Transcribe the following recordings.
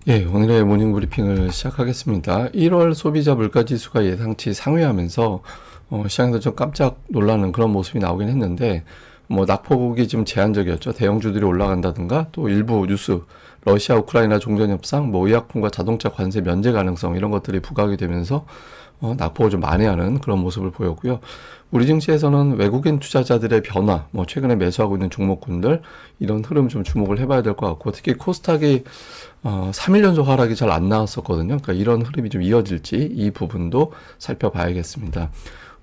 예, 오늘의 모닝 브리핑을 시작하겠습니다. 1월 소비자 물가지수가 예상치 상회하면서 시장에서 좀 깜짝 놀라는 그런 모습이 나오긴 했는데 낙폭이 좀 제한적이었죠. 대형주들이 올라간다든가 또 일부 뉴스 러시아 우크라이나 종전 협상, 의약품과 자동차 관세 면제 가능성 이런 것들이 부각이 되면서 낙폭을 좀 만회하는 그런 모습을 보였고요. 우리 증시에서는 외국인 투자자들의 변화, 최근에 매수하고 있는 종목군들 이런 흐름 좀 주목을 해봐야 될 것 같고, 특히 코스닥이 3일 연속 하락이 잘 안 나왔었거든요. 그러니까 이런 흐름이 좀 이어질지 이 부분도 살펴봐야겠습니다.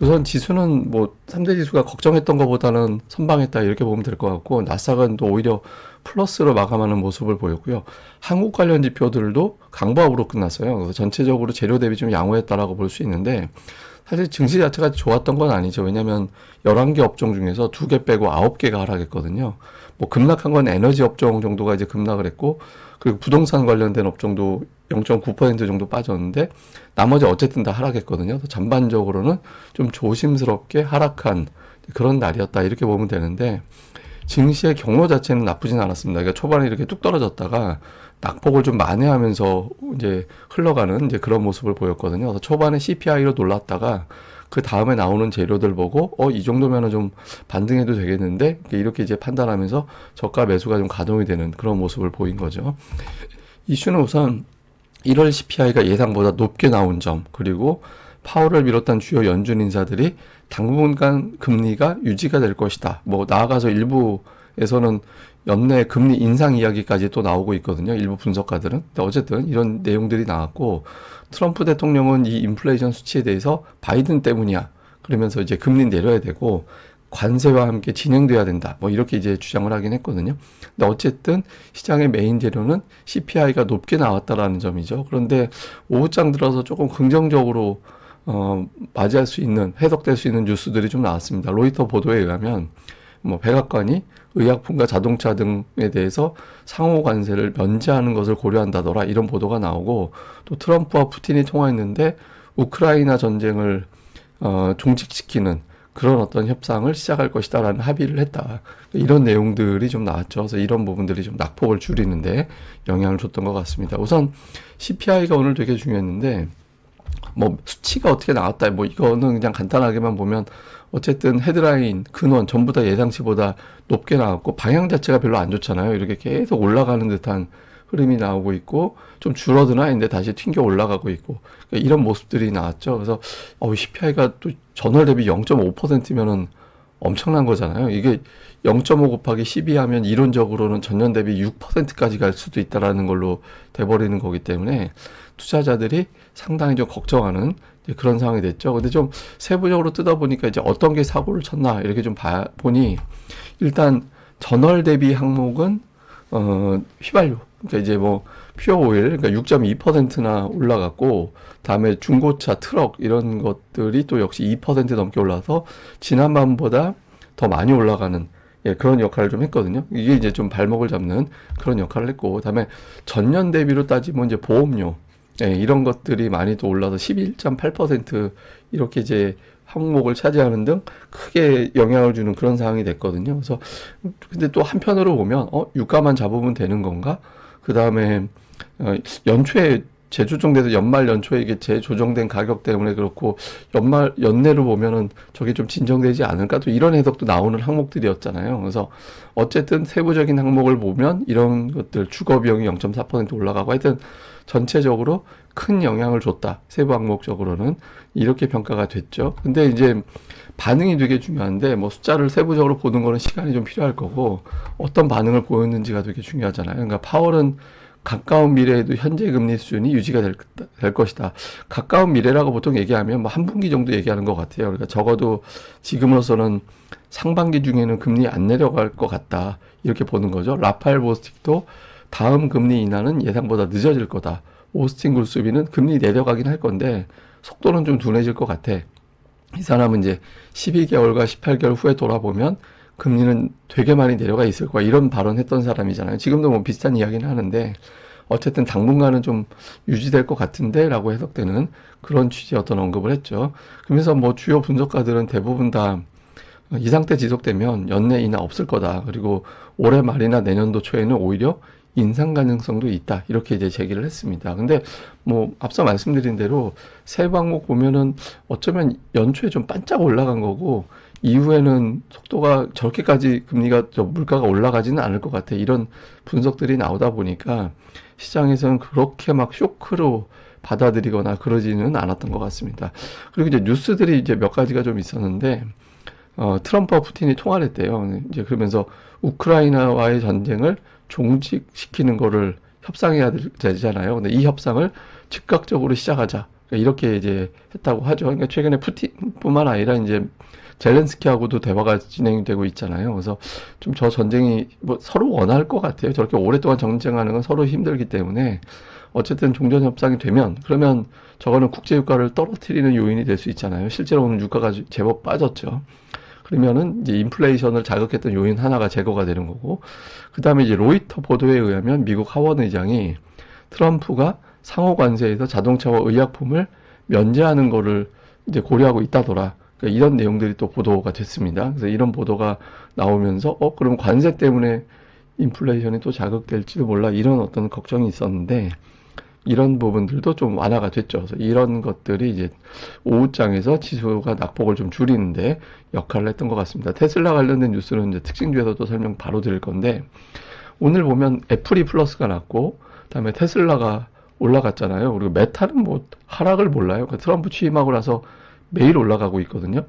우선 지수는 3대 지수가 걱정했던 것보다는 선방했다 이렇게 보면 될 것 같고, 나스닥은 또 오히려 플러스로 마감하는 모습을 보였고요. 한국 관련 지표들도 강보합으로 끝났어요. 그래서 전체적으로 재료 대비 좀 양호했다라고 볼 수 있는데, 사실 증시 자체가 좋았던 건 아니죠. 왜냐하면 11개 업종 중에서 2개 빼고 9개가 하락했거든요. 급락한 건 에너지 업종 정도가 이제 급락을 했고, 그리고 부동산 관련된 업종도 0.9% 정도 빠졌는데, 나머지 어쨌든 다 하락했거든요. 그래서 전반적으로는 좀 조심스럽게 하락한 그런 날이었다 이렇게 보면 되는데, 증시의 경로 자체는 나쁘진 않았습니다. 그러니까 초반에 이렇게 뚝 떨어졌다가 낙폭을 좀 만회하면서 이제 흘러가는 이제 그런 모습을 보였거든요. 그래서 초반에 CPI로 놀랐다가 그 다음에 나오는 재료들 보고 이 정도면은 좀 반등해도 되겠는데 이렇게 이제 판단하면서 저가 매수가 좀 가동이 되는 그런 모습을 보인 거죠. 이슈는 우선 1월 CPI가 예상보다 높게 나온 점, 그리고 파월을 비롯한 주요 연준 인사들이 당분간 금리가 유지가 될 것이다. 나아가서 일부에서는 연내 금리 인상 이야기까지 또 나오고 있거든요. 일부 분석가들은. 근데 어쨌든 이런 내용들이 나왔고, 트럼프 대통령은 이 인플레이션 수치에 대해서 바이든 때문이야. 그러면서 이제 금리 내려야 되고, 관세와 함께 진행돼야 된다. 이렇게 이제 주장을 하긴 했거든요. 근데 어쨌든 시장의 메인 재료는 CPI가 높게 나왔다라는 점이죠. 그런데 오후장 들어서 조금 긍정적으로 맞이할 수 있는, 해석될 수 있는 뉴스들이 좀 나왔습니다. 로이터 보도에 의하면 백악관이 의약품과 자동차 등에 대해서 상호 관세를 면제하는 것을 고려한다더라 이런 보도가 나오고, 또 트럼프와 푸틴이 통화했는데 우크라이나 전쟁을 종식시키는 그런 어떤 협상을 시작할 것이다라는 합의를 했다. 이런 내용들이 좀 나왔죠. 그래서 이런 부분들이 좀 낙폭을 줄이는데 영향을 줬던 것 같습니다. 우선 CPI가 오늘 되게 중요했는데, 수치가 어떻게 나왔다, 이거는 그냥 간단하게만 보면 어쨌든 헤드라인, 근원 전부 다 예상치보다 높게 나왔고, 방향 자체가 별로 안 좋잖아요. 이렇게 계속 올라가는 듯한 흐름이 나오고 있고, 좀 줄어드나 했는데 다시 튕겨 올라가고 있고, 그러니까 이런 모습들이 나왔죠. 그래서 CPI가 또 전월 대비 0.5%면은 엄청난 거잖아요. 이게 0.5 곱하기 12 하면 이론적으로는 전년 대비 6%까지 갈 수도 있다라는 걸로 돼버리는 거기 때문에 투자자들이 상당히 좀 걱정하는 그런 상황이 됐죠. 근데 좀 세부적으로 뜯어보니까 이제 어떤 게 사고를 쳤나 이렇게 좀 보니, 일단 전월 대비 항목은 휘발유, 그러니까 이제 퓨어 오일, 그러니까 6.2%나 올라갔고, 다음에 중고차, 트럭 이런 것들이 또 역시 2% 넘게 올라서 지난번보다 더 많이 올라가는 그런 역할을 좀 했거든요. 이게 이제 좀 발목을 잡는 그런 역할을 했고, 다음에 전년 대비로 따지면 이제 보험료, 이런 것들이 많이 또 올라서 11.8% 이렇게 이제 항목을 차지하는 등 크게 영향을 주는 그런 상황이 됐거든요. 그래서 근데 또 한편으로 보면 유가만 잡으면 되는 건가? 그 다음에 연초에 재조정돼서 연말 연초에 이게 재조정된 가격 때문에 그렇고, 연내로 보면은 저게 좀 진정되지 않을까? 또 이런 해석도 나오는 항목들이었잖아요. 그래서 어쨌든 세부적인 항목을 보면 이런 것들, 주거 비용이 0.4% 올라가고, 하여튼 전체적으로 큰 영향을 줬다. 세부 항목적으로는 이렇게 평가가 됐죠. 근데 이제 반응이 되게 중요한데, 숫자를 세부적으로 보는 거는 시간이 좀 필요할 거고, 어떤 반응을 보였는지가 되게 중요하잖아요. 그러니까 파월은 가까운 미래에도 현재 금리 수준이 유지가 될 것이다. 가까운 미래라고 보통 얘기하면 한 분기 정도 얘기하는 것 같아요. 그러니까 적어도 지금으로서는 상반기 중에는 금리 안 내려갈 것 같다. 이렇게 보는 거죠. 라파엘 보스틱도 다음 금리 인하는 예상보다 늦어질 거다. 오스틴 굴스비는 금리 내려가긴 할 건데 속도는 좀 둔해질 것 같아. 이 사람은 이제 12개월과 18개월 후에 돌아보면 금리는 되게 많이 내려가 있을 거야, 이런 발언했던 사람이잖아요. 지금도 비슷한 이야기는 하는데 어쨌든 당분간은 좀 유지될 것 같은데 라고 해석되는 그런 취지의 어떤 언급을 했죠. 그러면서 주요 분석가들은 대부분 다 이 상태 지속되면 연내 인하 없을 거다. 그리고 올해 말이나 내년도 초에는 오히려 인상 가능성도 있다. 이렇게 이제 제기를 했습니다. 근데 뭐 앞서 말씀드린 대로 세 방목 보면은 어쩌면 연초에 좀 반짝 올라간 거고 이후에는 속도가 저렇게까지 물가가 올라가지는 않을 것 같아. 이런 분석들이 나오다 보니까 시장에서는 그렇게 막 쇼크로 받아들이거나 그러지는 않았던 것 같습니다. 그리고 이제 뉴스들이 이제 몇 가지가 좀 있었는데, 트럼프와 푸틴이 통화를 했대요. 이제 그러면서 우크라이나와의 전쟁을 종식시키는 거를 협상해야 되잖아요. 근데 이 협상을 즉각적으로 시작하자. 이렇게 이제 했다고 하죠. 그러니까 최근에 푸틴뿐만 아니라 이제 젤렌스키하고도 대화가 진행되고 있잖아요. 그래서 좀 저 전쟁이 뭐 서로 원할 것 같아요. 저렇게 오랫동안 정쟁하는 건 서로 힘들기 때문에 어쨌든 종전 협상이 되면 그러면 저거는 국제 유가를 떨어뜨리는 요인이 될 수 있잖아요. 실제로 오늘 유가가 제법 빠졌죠. 그러면은 이제 인플레이션을 자극했던 요인 하나가 제거가 되는 거고, 그 다음에 이제 로이터 보도에 의하면 미국 하원 의장이 트럼프가 상호 관세에서 자동차와 의약품을 면제하는 거를 이제 고려하고 있다더라. 그러니까 이런 내용들이 또 보도가 됐습니다. 그래서 이런 보도가 나오면서 그럼 관세 때문에 인플레이션이 또 자극될지도 몰라, 이런 어떤 걱정이 있었는데 이런 부분들도 좀 완화가 됐죠. 그래서 이런 것들이 이제 오후장에서 지수가 낙폭을 좀 줄이는데 역할을 했던 것 같습니다. 테슬라 관련된 뉴스는 이제 특징주에서도 설명 바로 드릴 건데, 오늘 보면 애플이 플러스가 났고 그다음에 테슬라가 올라갔잖아요. 그리고 메타는 뭐 하락을 몰라요. 그러니까 트럼프 취임하고 나서 매일 올라가고 있거든요.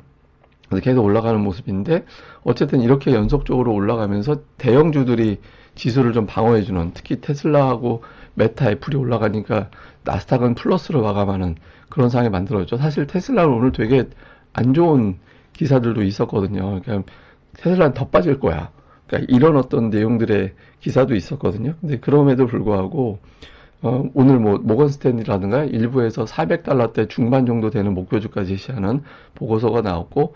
그래서 계속 올라가는 모습인데 어쨌든 이렇게 연속적으로 올라가면서 대형주들이 지수를 좀 방어해주는, 특히 테슬라하고 메타, 애플이 올라가니까 나스닥은 플러스로 마감하는 그런 상황이 만들어졌죠. 사실 테슬라는 오늘 되게 안 좋은 기사들도 있었거든요. 그러니까 테슬라는 더 빠질 거야. 그러니까 이런 어떤 내용들의 기사도 있었거든요. 근데 그럼에도 불구하고 오늘 뭐 모건 스탠리라든가 일부에서 $400대 중반 정도 되는 목표주까지 제시하는 보고서가 나왔고,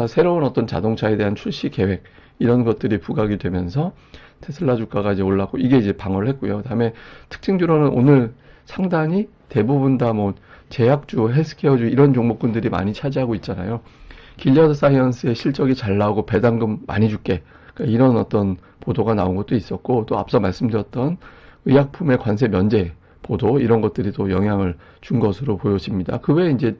새로운 어떤 자동차에 대한 출시 계획 이런 것들이 부각이 되면서 테슬라 주가가 이제 올랐고, 이게 이제 방어를 했고요. 그다음에 특징주로는 오늘 상당히 대부분 다 뭐 제약주, 헬스케어주 이런 종목군들이 많이 차지하고 있잖아요. 길리아드 사이언스의 실적이 잘 나오고 배당금 많이 줄게. 그러니까 이런 어떤 보도가 나온 것도 있었고, 또 앞서 말씀드렸던 의약품의 관세 면제 보도, 이런 것들이 또 영향을 준 것으로 보여집니다. 그 외에 이제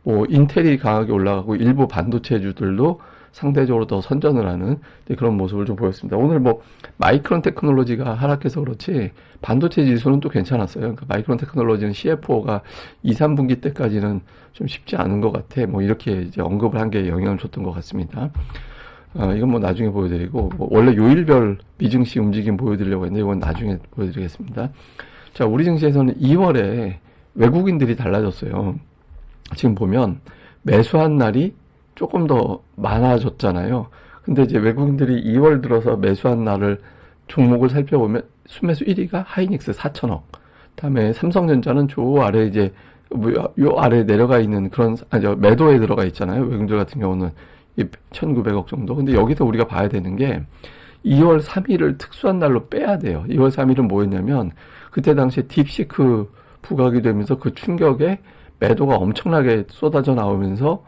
뭐 인텔이 강하게 올라가고 일부 반도체주들도 상대적으로 더 선전을 하는 그런 모습을 좀 보였습니다. 오늘 뭐 마이크론 테크놀로지가 하락해서 그렇지 반도체 지수는 또 괜찮았어요. 그러니까 마이크론 테크놀로지는 CFO가 2, 3분기 때까지는 좀 쉽지 않은 것 같아. 뭐 이렇게 이제 언급을 한 게 영향을 줬던 것 같습니다. 이건 뭐 나중에 보여드리고, 뭐 원래 요일별 미증시 움직임 보여드리려고 했는데 이건 나중에 보여드리겠습니다. 자, 우리 증시에서는 2월에 외국인들이 달라졌어요. 지금 보면 매수한 날이 조금 더 많아졌잖아요. 근데 이제 외국인들이 2월 들어서 매수한 날을 종목을 살펴보면 순매수 1위가 하이닉스 4천억. 다음에 삼성전자는 저 아래 이제 요 아래 내려가 있는 그런 매도에 들어가 있잖아요. 외국인들 같은 경우는 1,900억 정도. 근데 여기서 우리가 봐야 되는 게 2월 3일을 특수한 날로 빼야 돼요. 2월 3일은 뭐였냐면 그때 당시에 딥시크 부각이 되면서 그 충격에 매도가 엄청나게 쏟아져 나오면서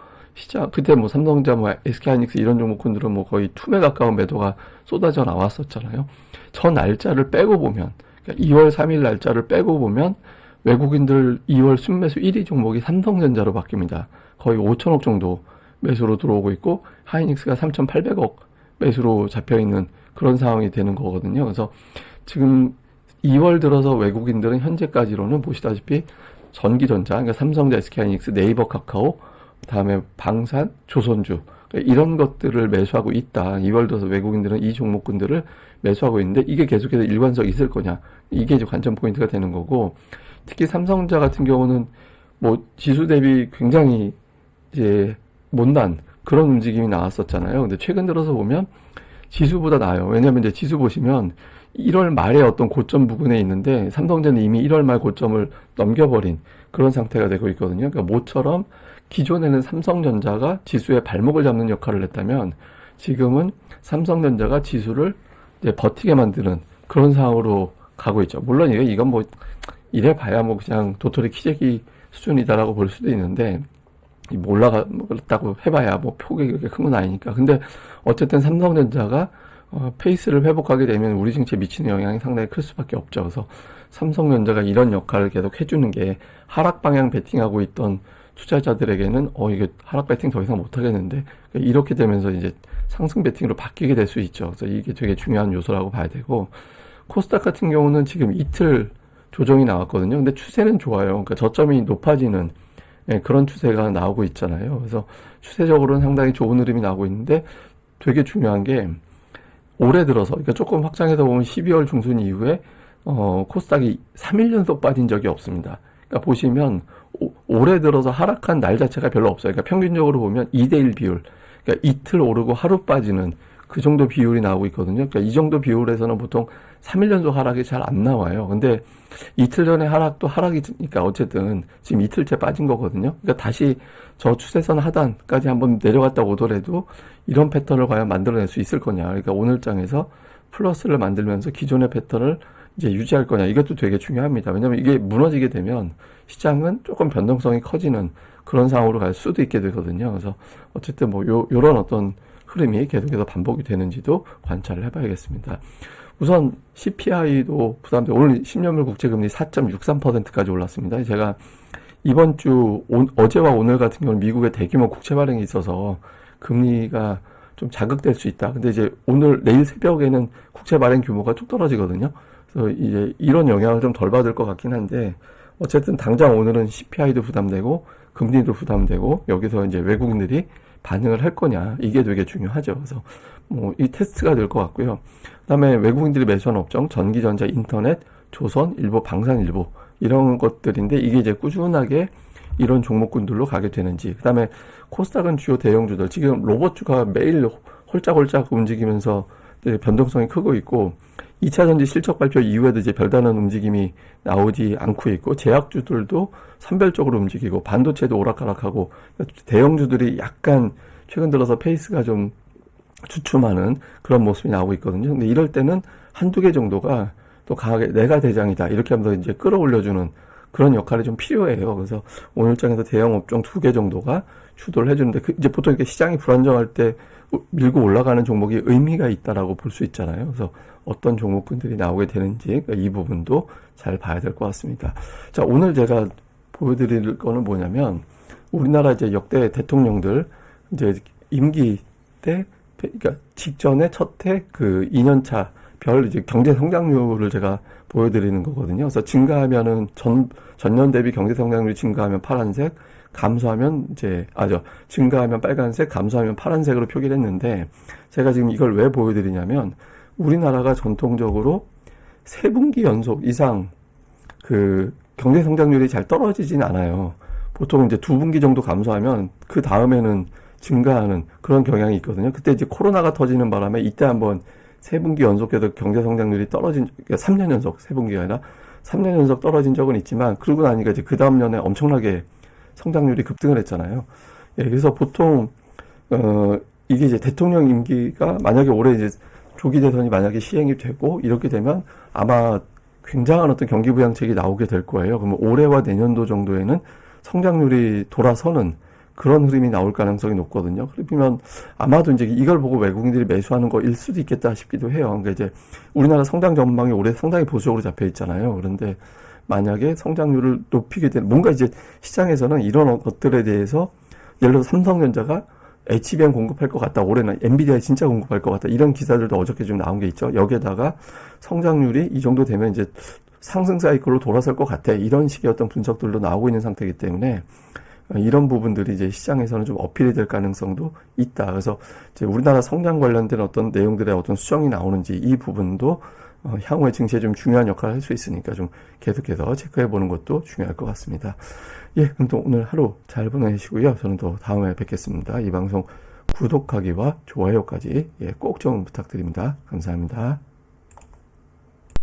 그때 뭐 삼성전자, 뭐 SK하이닉스 이런 종목군들은 뭐 거의 투매 가까운 매도가 쏟아져 나왔었잖아요. 저 날짜를 빼고 보면, 그러니까 2월 3일 날짜를 빼고 보면 외국인들 2월 순매수 1위 종목이 삼성전자로 바뀝니다. 거의 5천억 정도 매수로 들어오고 있고, 하이닉스가 3,800억 매수로 잡혀있는 그런 상황이 되는 거거든요. 그래서 지금 2월 들어서 외국인들은 현재까지로는 보시다시피 전기전자, 그러니까 삼성전자, SK하이닉스, 네이버, 카카오, 다음에 방산, 조선주, 그러니까 이런 것들을 매수하고 있다. 2월 들어서 외국인들은 이 종목군들을 매수하고 있는데 이게 계속해서 일관성이 있을 거냐, 이게 이제 관전 포인트가 되는 거고, 특히 삼성전자 같은 경우는 뭐 지수 대비 굉장히 이제 못난 그런 움직임이 나왔었잖아요. 근데 최근 들어서 보면 지수보다 나아요. 왜냐하면 이제 지수 보시면 1월 말에 어떤 고점 부근에 있는데 삼성전자는 이미 1월 말 고점을 넘겨버린 그런 상태가 되고 있거든요. 그러니까 모처럼 기존에는 삼성전자가 지수의 발목을 잡는 역할을 했다면 지금은 삼성전자가 지수를 이제 버티게 만드는 그런 상황으로 가고 있죠. 물론 이건 뭐 이래 봐야 뭐 그냥 도토리 키재기 수준이다라고 볼 수도 있는데, 올라갔다고 해봐야 뭐 폭이 그렇게 큰 건 아니니까. 근데 어쨌든 삼성전자가 페이스를 회복하게 되면 우리 증시에 미치는 영향이 상당히 클 수밖에 없죠. 그래서 삼성전자가 이런 역할을 계속 해주는 게 하락 방향 베팅하고 있던 투자자들에게는 이게 하락 베팅 더 이상 못 하겠는데, 이렇게 되면서 이제 상승 베팅으로 바뀌게 될 수 있죠. 그래서 이게 되게 중요한 요소라고 봐야 되고, 코스닥 같은 경우는 지금 이틀 조정이 나왔거든요. 근데 추세는 좋아요. 그러니까 저점이 높아지는 그런 추세가 나오고 있잖아요. 그래서 추세적으로는 상당히 좋은 흐름이 나오고 있는데, 되게 중요한 게 올해 들어서, 그러니까 조금 확장해서 보면 12월 중순 이후에 코스닥이 3일 연속 빠진 적이 없습니다. 그러니까 보시면 올해 들어서 하락한 날 자체가 별로 없어요. 그러니까 평균적으로 보면 2대1 비율, 그러니까 이틀 오르고 하루 빠지는 그 정도 비율이 나오고 있거든요. 그러니까 이 정도 비율에서는 보통 3일 연속 하락이 잘 안 나와요. 근데 이틀 전에 하락도 하락이니까 어쨌든 지금 이틀째 빠진 거거든요. 그러니까 다시 저 추세선 하단까지 한번 내려갔다 오더라도 이런 패턴을 과연 만들어낼 수 있을 거냐. 그러니까 오늘장에서 플러스를 만들면서 기존의 패턴을 이제 유지할 거냐. 이것도 되게 중요합니다. 왜냐면 이게 무너지게 되면 시장은 조금 변동성이 커지는 그런 상황으로 갈 수도 있게 되거든요. 그래서 어쨌든 뭐 요런 어떤 흐름이 계속해서 반복이 되는지도 관찰을 해봐야겠습니다. 우선 CPI도 부담돼. 오늘 10년물 국채금리 4.63%까지 올랐습니다. 제가 이번 주 어제와 오늘 같은 경우는 미국의 대규모 국채 발행이 있어서 금리가 좀 자극될 수 있다. 근데 이제 내일 새벽에는 국채 발행 규모가 쭉 떨어지거든요. 그래서 이제 이런 영향을 좀 덜 받을 것 같긴 한데, 어쨌든 당장 오늘은 CPI도 부담되고 금리도 부담되고 여기서 이제 외국인들이 반응을 할 거냐, 이게 되게 중요하죠. 그래서 뭐 이 테스트가 될 것 같고요. 그다음에 외국인들이 매수한 업종, 전기전자, 인터넷, 조선, 일부, 방산일부 이런 것들인데, 이게 이제 꾸준하게 이런 종목군들로 가게 되는지. 그다음에 코스닥은 주요 대형주들, 지금 로봇주가 매일 홀짝홀짝 움직이면서 변동성이 크고 있고, 2차전지 실적 발표 이후에도 이제 별다른 움직임이 나오지 않고 있고, 제약주들도 산별적으로 움직이고, 반도체도 오락가락하고, 대형주들이 약간 최근 들어서 페이스가 좀 주춤하는 그런 모습이 나오고 있거든요. 근데 이럴 때는 한두 개 정도가 또 강하게 내가 대장이다 이렇게 하면서 이제 끌어올려주는 그런 역할이 좀 필요해요. 그래서 오늘장에서 대형 업종 2개 정도가 주도를 해주는데, 이제 보통 이렇게 시장이 불안정할 때 밀고 올라가는 종목이 의미가 있다라고 볼 수 있잖아요. 그래서 어떤 종목군들이 나오게 되는지 이 부분도 잘 봐야 될 것 같습니다. 자, 오늘 제가 보여드릴 거는 뭐냐면, 우리나라 이제 역대 대통령들 이제 임기 때, 그러니까 직전에 첫해 그 2년차 별 이제 경제 성장률을 제가 보여드리는 거거든요. 그래서 증가하면은 전년 대비 경제 성장률이 증가하면 파란색, 감소하면 증가하면 빨간색, 감소하면 파란색으로 표기를 했는데, 제가 지금 이걸 왜 보여드리냐면, 우리나라가 전통적으로 3분기 연속 이상 그 경제 성장률이 잘 떨어지진 않아요. 보통 이제 2분기 정도 감소하면 그 다음에는 증가하는 그런 경향이 있거든요. 그때 이제 코로나가 터지는 바람에 이때 한번 3분기 연속해서 경제 성장률이 그러니까 3년 연속, 3분기가 아니라 3년 연속 떨어진 적은 있지만, 그러고 나니까 이제 그 다음 년에 엄청나게 성장률이 급등을 했잖아요. 예, 그래서 보통, 이게 이제 대통령 임기가 만약에 올해 이제 조기 대선이 만약에 시행이 되고 이렇게 되면 아마 굉장한 어떤 경기 부양책이 나오게 될 거예요. 그러면 올해와 내년도 정도에는 성장률이 돌아서는 그런 흐름이 나올 가능성이 높거든요. 그러면 아마도 이제 이걸 보고 외국인들이 매수하는 거일 수도 있겠다 싶기도 해요. 그러니까 이제 우리나라 성장 전망이 올해 상당히 보수적으로 잡혀 있잖아요. 그런데 만약에 성장률을 높이게 되는, 뭔가 이제 시장에서는 이런 것들에 대해서, 예를 들어서 삼성전자가 HBM 공급할 것 같다, 올해는 엔비디아에 진짜 공급할 것 같다, 이런 기사들도 어저께 좀 나온 게 있죠. 여기에다가 성장률이 이 정도 되면 이제 상승 사이클로 돌아설 것 같아, 이런 식의 어떤 분석들도 나오고 있는 상태이기 때문에 이런 부분들이 이제 시장에서는 좀 어필이 될 가능성도 있다. 그래서 이제 우리나라 성장 관련된 어떤 내용들의 어떤 수정이 나오는지, 이 부분도 향후에 증시에 좀 중요한 역할을 할 수 있으니까 좀 계속해서 체크해 보는 것도 중요할 것 같습니다. 예, 그럼 또 오늘 하루 잘 보내시고요. 저는 또 다음에 뵙겠습니다. 이 방송 구독하기와 좋아요까지 꼭 좀 부탁드립니다. 감사합니다.